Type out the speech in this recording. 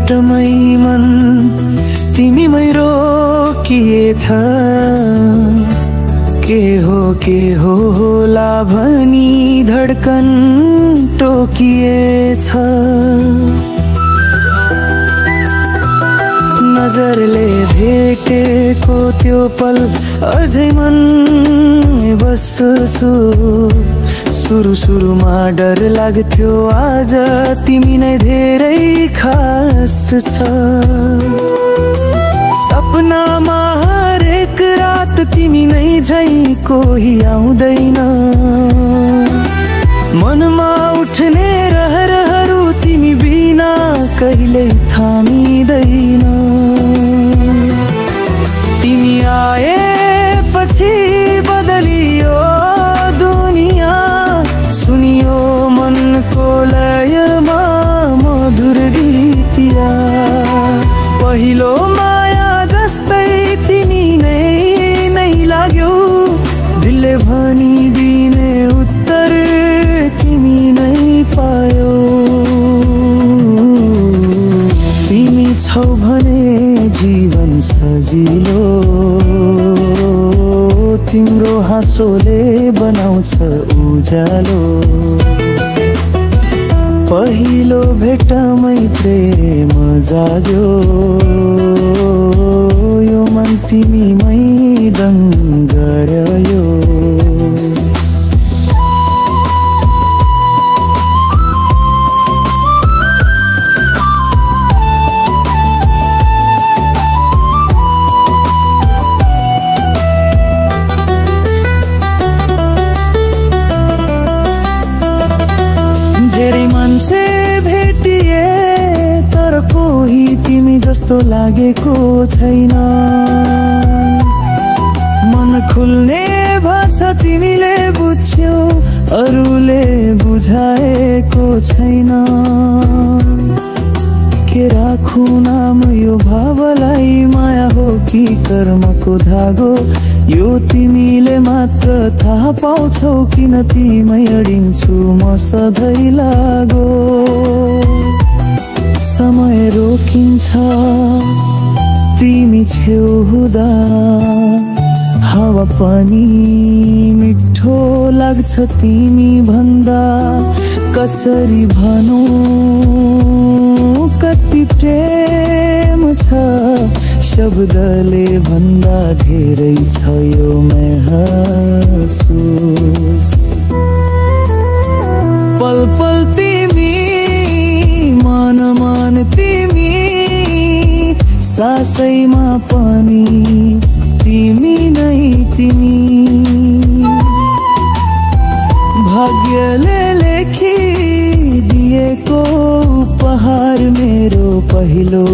भेटमै मन तिमीमै रोकिएछ। के हो होला भनी धड्कन टोकिएछ। नजरले भेटेको त्यो पल अझै मन बस्छु। सुरुमा डर लाग्थ्यो, आज तिमी नै धेरै खास छ। सपनामा हरेक रात तिमी नै झै कोही आउँदैन। मनमा उठ्ने रहरहरू तिमी बिना कहिल्यै थामिँदैन। तिमी आएपछि बदलियो दुनिया, सुनियो मनको लयमा मधुर गीतिया। पहिलो माया जस्तै तिमी नै लाग्यो, दिलले भनिदिने उत्तर तिमी नै पायो। तिमी छौ भने जीवन सजिलो, तिम्रो हाँसोले बनाउँछ उज्यालो। पहिलो भेटमै प्रेम जाग्यो, यो मन तिमीमै दङ्ग गऱ्यो। धेरै मान्छे भेटिए तर कोही तिमी जस्तो लागेको छैन। मन खुल्ने भाषा तिमीले बुझ्यौ, अरूले बुझाएको छैन। के राखु नाम यो भावलाई, माया हो कि कर्मको धागो, यो तिमीले मात्र थाहा पाउँछौ। किन तिमी अडिन्छु म सधैँ लागो। समय रोकिन्छ तिमी छेउ हुँदा, हावा पनि मिठो लाग्छ तिमी भन्दा। कसरी भनौँ कति प्रेम छ, शब्दले भन्दा धेरै छ यो महसुस। पल पल तिमी, मन तिमी, सासैमा पनि तिमी नै तिमी। भाग्यले लेखिदिएको उपहार मेरो पहिलो